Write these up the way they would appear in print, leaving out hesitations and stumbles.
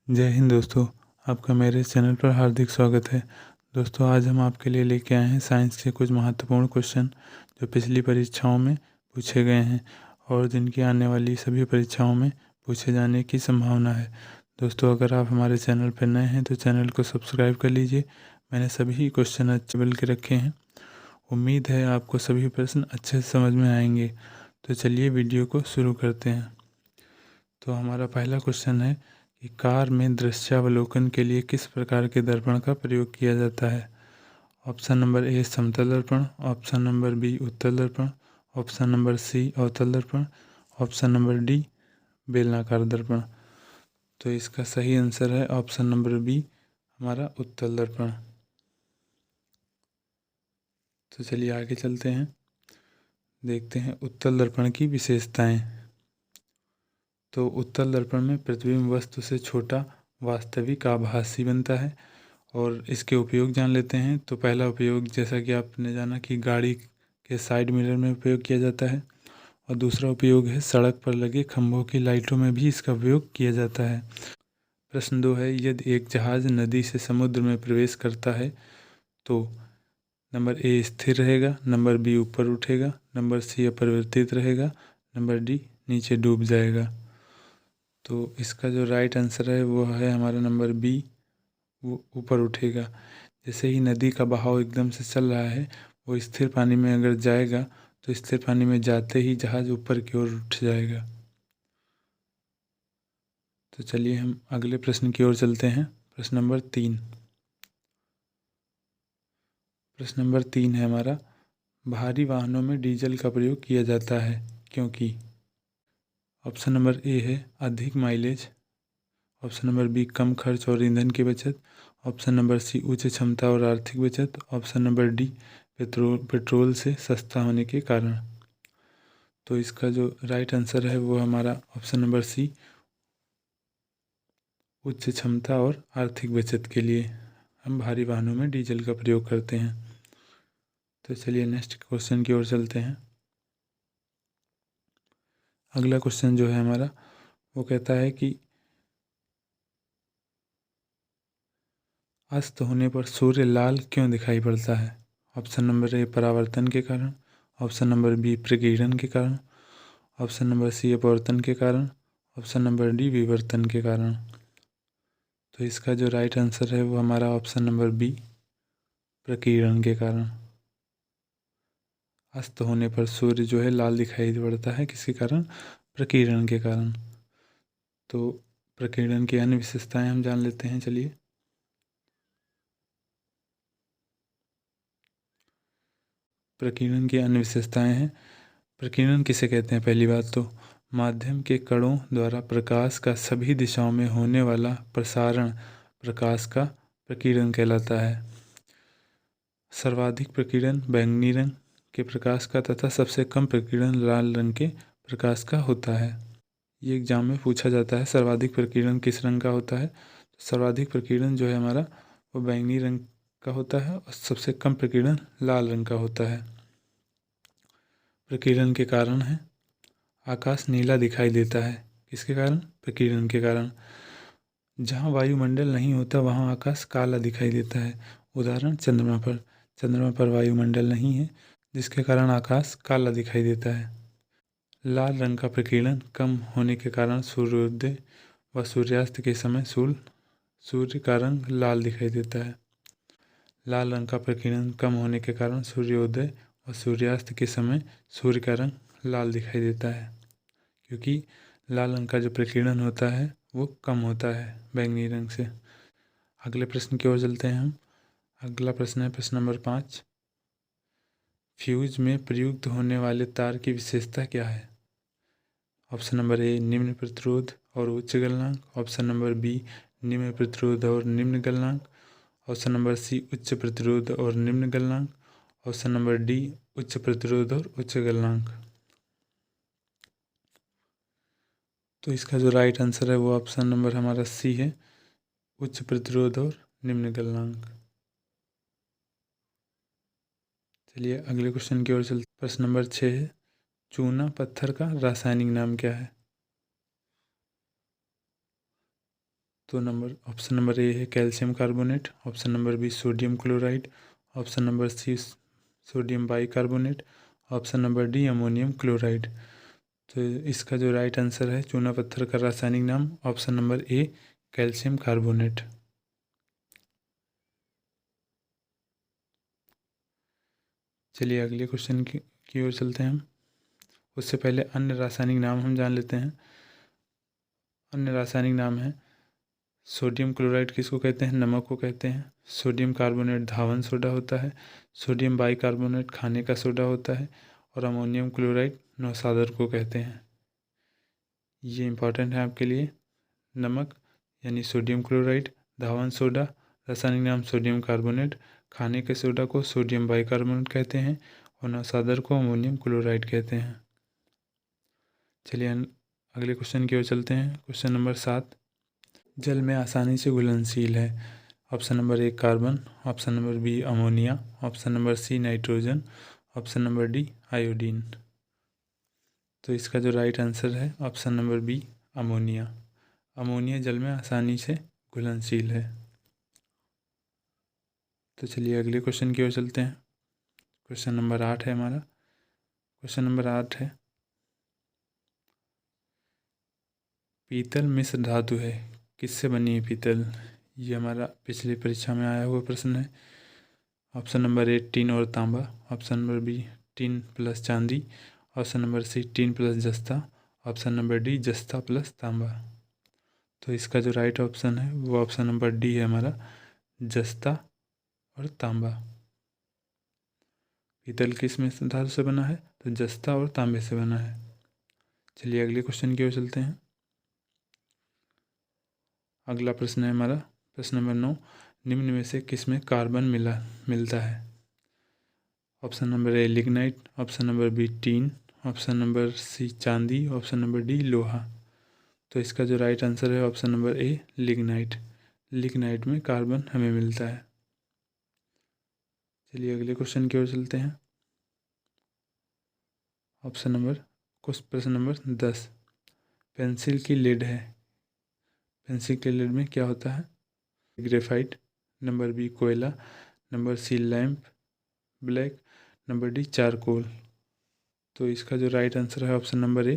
जय हिंद दोस्तों, आपका मेरे चैनल पर हार्दिक स्वागत है। दोस्तों, आज हम आपके लिए लेके आए हैं साइंस के कुछ महत्वपूर्ण क्वेश्चन जो पिछली परीक्षाओं में पूछे गए हैं और जिनकी आने वाली सभी परीक्षाओं में पूछे जाने की संभावना है। दोस्तों, अगर आप हमारे चैनल पर नए हैं तो चैनल को सब्सक्राइब कर लीजिए। मैंने सभी क्वेश्चन अच्छे बल के रखे हैं। उम्मीद है आपको सभी प्रश्न अच्छे से समझ में आएंगे। तो चलिए वीडियो को शुरू करते हैं। तो हमारा पहला क्वेश्चन है कि कार में दृश्यावलोकन के लिए किस प्रकार के दर्पण का प्रयोग किया जाता है। ऑप्शन नंबर ए समतल दर्पण, ऑप्शन नंबर बी उत्तल दर्पण, ऑप्शन नंबर सी अवतल दर्पण, ऑप्शन नंबर डी बेलनाकार दर्पण। तो इसका सही आंसर है ऑप्शन नंबर बी, हमारा उत्तल दर्पण। तो चलिए आगे चलते हैं, देखते हैं उत्तल दर्पण की विशेषताएं। तो उत्तल दर्पण में प्रतिबिंब वस्तु से छोटा वास्तविक आभासी बनता है। और इसके उपयोग जान लेते हैं। तो पहला उपयोग, जैसा कि आपने जाना कि गाड़ी के साइड मिरर में उपयोग किया जाता है, और दूसरा उपयोग है सड़क पर लगे खंभों की लाइटों में भी इसका उपयोग किया जाता है। प्रश्न 2 है, यदि एक जहाज नदी से समुद्र में प्रवेश करता है तो नंबर ए स्थिर रहेगा, नंबर बी ऊपर उठेगा, नंबर सी अपरिवर्तित रहेगा, नंबर डी नीचे डूब जाएगा। तो इसका जो राइट आंसर है वो है हमारा नंबर बी, वो ऊपर उठेगा। जैसे ही नदी का बहाव एकदम से चल रहा है, वो स्थिर पानी में अगर जाएगा तो स्थिर पानी में जाते ही जहाज ऊपर की ओर उठ जाएगा। तो चलिए हम अगले प्रश्न की ओर चलते हैं। प्रश्न नंबर 3। प्रश्न नंबर 3 है हमारा, भारी वाहनों में डीजल का प्रयोग किया जाता है क्योंकि। ऑप्शन नंबर ए है अधिक माइलेज, ऑप्शन नंबर बी कम खर्च और ईंधन की बचत, ऑप्शन नंबर सी उच्च क्षमता और आर्थिक बचत, ऑप्शन नंबर डी पेट्रोल से सस्ता होने के कारण। तो इसका जो राइट आंसर है वो हमारा ऑप्शन नंबर सी, उच्च क्षमता और आर्थिक बचत के लिए हम भारी वाहनों में डीजल का प्रयोग करते हैं। तो चलिए नेक्स्ट क्वेश्चन की ओर चलते हैं। अगला क्वेश्चन जो है हमारा वो कहता है कि अस्त होने पर सूर्य लाल क्यों दिखाई पड़ता है। ऑप्शन नंबर ए परावर्तन के कारण, ऑप्शन नंबर बी प्रकीर्णन के कारण, ऑप्शन नंबर सी अपवर्तन के कारण, ऑप्शन नंबर डी विवर्तन के कारण। तो इसका जो राइट आंसर है वो हमारा ऑप्शन नंबर बी प्रकीर्णन के कारण। अस्त होने पर सूर्य जो है लाल दिखाई पड़ता है, किसके कारण, प्रकीर्णन के कारण। तो प्रकीर्णन की अन्य विशेषताएं हम जान लेते हैं। चलिए, प्रकीर्णन की अन्य विशेषताएं हैं। प्रकीर्णन किसे कहते हैं। पहली बात तो माध्यम के कणों द्वारा प्रकाश का सभी दिशाओं में होने वाला प्रसारण प्रकाश का प्रकीर्णन कहलाता है। सर्वाधिक प्रकीर्णन बैंगनी रंग के प्रकाश का तथा सबसे कम प्रकीर्णन लाल रंग के प्रकाश का होता है। ये एग्जाम में पूछा जाता है, सर्वाधिक प्रकीर्णन किस रंग का होता है। तो सर्वाधिक प्रकीर्णन जो है हमारा वो बैंगनी रंग का होता है और सबसे कम प्रकीर्णन लाल रंग का होता है। प्रकीर्णन के कारण है, आकाश नीला दिखाई देता है, किसके कारण, प्रकीर्णन के कारण। जहाँ वायुमंडल नहीं होता वहाँ आकाश काला दिखाई देता है। उदाहरण चंद्रमा पर वायुमंडल नहीं है, जिसके कारण आकाश काला दिखाई देता है। लाल रंग का प्रकीर्णन कम होने के कारण सूर्योदय व सूर्यास्त के समय सूर्य का रंग लाल दिखाई देता है। लाल रंग का प्रकीर्णन कम होने के कारण सूर्योदय और सूर्यास्त के समय सूर्य का रंग लाल दिखाई देता है, क्योंकि लाल रंग का जो प्रकीर्णन होता है वो कम होता है बैंगनी रंग से। अगले प्रश्न की ओर चलते हैं हम। अगला प्रश्न है प्रश्न नंबर 5। फ्यूज में प्रयुक्त होने वाले तार की विशेषता क्या है। ऑप्शन नंबर ए निम्न प्रतिरोध और उच्च गलनांक, ऑप्शन नंबर बी निम्न प्रतिरोध और निम्न गलनांक, ऑप्शन नंबर सी उच्च प्रतिरोध और निम्न गलनांक, ऑप्शन नंबर डी उच्च प्रतिरोध और उच्च गलनांक। तो इसका जो राइट आंसर है वो ऑप्शन नंबर हमारा सी है, उच्च प्रतिरोध और निम्न गलनांक। चलिए अगले क्वेश्चन की ओर चलते। प्रश्न नंबर 6 है, चूना पत्थर का रासायनिक नाम क्या है। तो ऑप्शन नंबर ए है calcium carbonate, option number B sodium chloride, option number C sodium bicarbonate, option number D ammonium chloride. तो इसका जो राइट आंसर है चूना पत्थर का रासायनिक नाम ऑप्शन नंबर ए कैल्शियम कार्बोनेट। चलिए अगले क्वेश्चन की ओर चलते हैं हम। उससे पहले अन्य रासायनिक नाम हम जान लेते हैं। अन्य रासायनिक नाम है सोडियम क्लोराइड किसको कहते हैं, नमक को कहते हैं। सोडियम कार्बोनेट धावन सोडा होता है। सोडियम बाइकार्बोनेट खाने का सोडा होता है। और अमोनियम क्लोराइड नौसादर को कहते हैं। ये इंपॉर्टेंट है आपके लिए। नमक यानी सोडियम क्लोराइड, धावन सोडा रासायनिक नाम सोडियम कार्बोनेट, खाने के सोडा को सोडियम बाइकार्बोनेट कहते हैं और नौसादर को अमोनियम क्लोराइड कहते हैं। चलिए अगले क्वेश्चन की ओर चलते हैं। क्वेश्चन नंबर 7 जल में आसानी से घुलनशील है। Option number A carbon, option number B ammonia, option number C nitrogen, option number D iodine. तो इसका जो राइट आंसर है option number B ammonia. Ammonia जल में आसानी से घुलनशील है। तो चलिए अगले क्वेश्चन की ओर चलते हैं। क्वेश्चन नंबर 8 है हमारा। क्वेश्चन नंबर 8 है पीतल मिश्र धातु है, किससे बनी है पीतल? ये हमारा पिछली परीक्षा में आया हुआ प्रश्न है। ऑप्शन नंबर ए टीन और तांबा, option number B tin plus चांदी, option number C tin plus जस्ता, ऑप्शन नंबर डी जस्ता प्लस तांबा। तो इसका जो राइट ऑप्शन है वो ऑप्शन नंबर डी है हमारा, जस्ता और तांबा। पीतल किस में धातु से बना है? तो जस्ता और तांबे से बना है। चलिए अगले क्वेश्चन की ओर चलते हैं। अगला प्रश्न है हमारा प्रश्न नंबर 9 निम्न में से किस में कार्बन मिलता है? Option number A lignite, option number B tin, option number C चांदी, ऑप्शन नंबर डी लोहा। तो इसका जो राइट आंसर है option number A lignite. Lignite में कार्बन हमें मिलता है। चलिए अगले क्वेश्चन की ओर चलते हैं। प्रश्न नंबर 10 पेंसिल की लिड है। पेंसिल की लिड में क्या होता है? ग्रेफाइट, नंबर बी कोयला, number C lamp black, number D charcoal. तो इसका जो राइट आंसर है ऑप्शन नंबर ए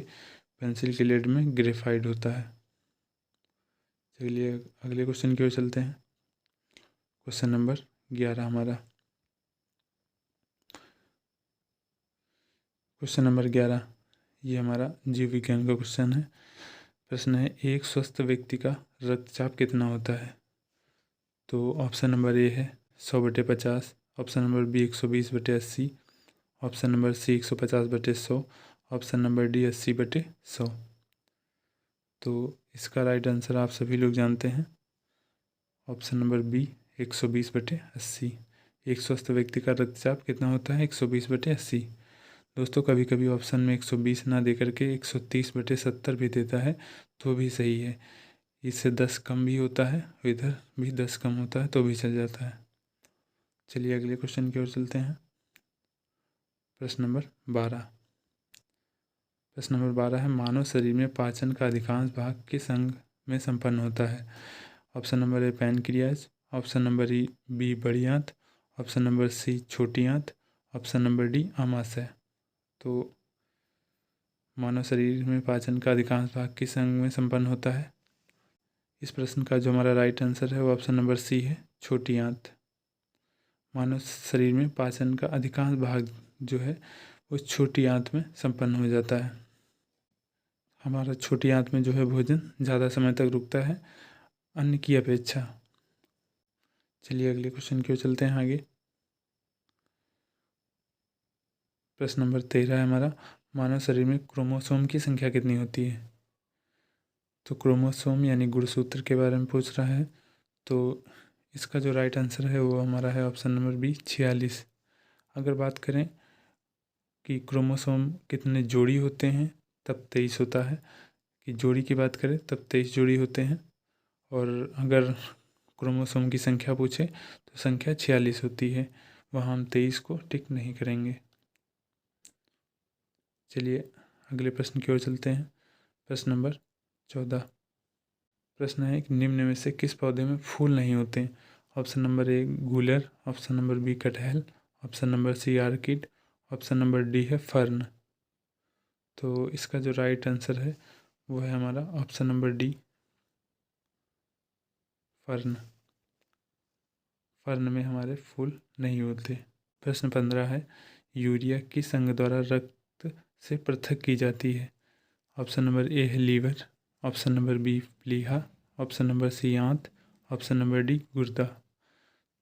पेंसिल की लिड में ग्रेफाइट होता है। चलिए अगले क्वेश्चन की ओर चलते हैं। क्वेश्चन नंबर 11 हमारा। क्वेश्चन नंबर 11 ये हमारा जीव विज्ञान का क्वेश्चन है। प्रश्न है एक स्वस्थ व्यक्ति का रक्तचाप कितना होता है? तो ऑप्शन नंबर ए है 100/50, option number B 120/80, option number C 150/100, option number D 80/100। तो इसका राइट आंसर आप सभी लोग जानते हैं, ऑप्शन नंबर बी 120/80। एक स्वस्थ व्यक्ति का रक्तचाप कितना होता है? 120/80। दोस्तों कभी कभी ऑप्शन में 120 ना दे करके 130/70 भी देता है तो भी सही है। इससे 10 कम भी होता है, इधर भी 10 कम होता है तो भी चल जाता है। चलिए अगले क्वेश्चन की ओर चलते हैं। प्रश्न नंबर 12। प्रश्न नंबर 12 है मानव शरीर में पाचन का अधिकांश भाग किस अंग में संपन्न होता है? Option number A pancreas, option number B बड़ी आंत, ऑप्शन नंबर सी छोटी आंत, ऑप्शन नंबर डी आमाशय। तो मानव शरीर में पाचन का अधिकांश भाग किस अंग में संपन्न होता है? इस प्रश्न का जो हमारा राइट आंसर है वो ऑप्शन नंबर सी है छोटी आंत। मानव शरीर में पाचन का अधिकांश भाग जो है वो छोटी आंत में संपन्न हो जाता है। हमारा छोटी आंत में जो है भोजन ज़्यादा समय तक रुकता है अन्य की अपेक्षा। चलिए अगले क्वेश्चन की ओर चलते हैं आगे। प्रश्न नंबर 13 है हमारा मानव शरीर में क्रोमोसोम की संख्या कितनी होती है? तो क्रोमोसोम यानी गुणसूत्र के बारे में पूछ रहा है। तो इसका जो राइट आंसर है वो हमारा है ऑप्शन नंबर बी 46। अगर बात करें कि क्रोमोसोम कितने जोड़ी होते हैं तब 23 होता है, कि जोड़ी की बात करें तब 23 जोड़ी होते हैं। और अगर क्रोमोसोम की संख्या पूछे तो संख्या 46 होती है, वहाँ हम 23 को टिक नहीं करेंगे। चलिए अगले प्रश्न की ओर चलते हैं। प्रश्न नंबर 14। प्रश्न है कि निम्न में से किस पौधे में फूल नहीं होते? ऑप्शन नंबर ए गूलर, ऑप्शन नंबर बी कटहल, option number C orchid, option number D है फर्न। तो इसका जो राइट आंसर है वो है हमारा option number D fern. Fern में हमारे फूल नहीं होते। प्रश्न 15 है, यूरिया किस अंग द्वारा रक्त से पृथक की जाती है? ऑप्शन नंबर ए है लीवर, ऑप्शन नंबर बी प्लीहा, ऑप्शन नंबर सी आंत, ऑप्शन नंबर डी गुर्दा।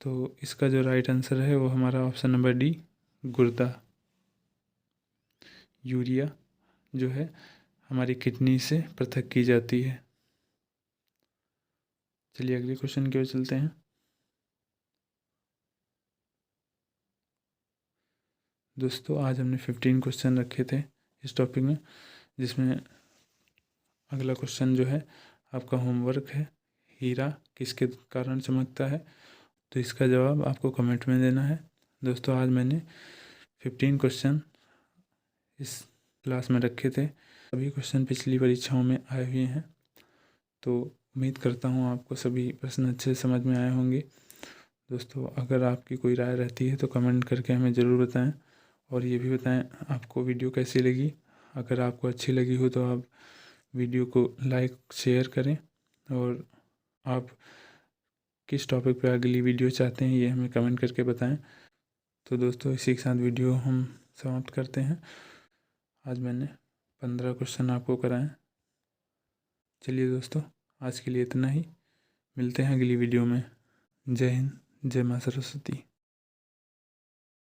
तो इसका जो राइट आंसर है वो हमारा ऑप्शन नंबर डी गुर्दा। यूरिया जो है हमारी किडनी से पृथक की जाती है। चलिए अगले क्वेश्चन की ओर चलते हैं। दोस्तों आज हमने 15 क्वेश्चन रखे थे इस टॉपिक में, जिसमें अगला क्वेश्चन जो है आपका होमवर्क है, हीरा किसके कारण चमकता है? तो इसका जवाब आपको कमेंट में देना है। दोस्तों आज मैंने 15 क्वेश्चन इस क्लास में रखे थे। सभी क्वेश्चन पिछली परीक्षाओं में आए हुए हैं, तो उम्मीद करता हूँ आपको सभी प्रश्न अच्छे से समझ में आए होंगे। दोस्तों अगर आपकी कोई राय रहती है तो कमेंट करके हमें ज़रूर बताएं, और ये भी बताएं आपको वीडियो कैसी लगी। अगर आपको अच्छी लगी हो तो आप वीडियो को लाइक शेयर करें, और आप किस टॉपिक पर अगली वीडियो चाहते हैं ये हमें कमेंट करके बताएं। तो दोस्तों इसी के साथ वीडियो हम समाप्त करते हैं। आज मैंने 15 क्वेश्चन आपको कराएं। चलिए दोस्तों आज के लिए इतना ही, मिलते हैं अगली वीडियो में। जय हिंद, जय माँ सरस्वती।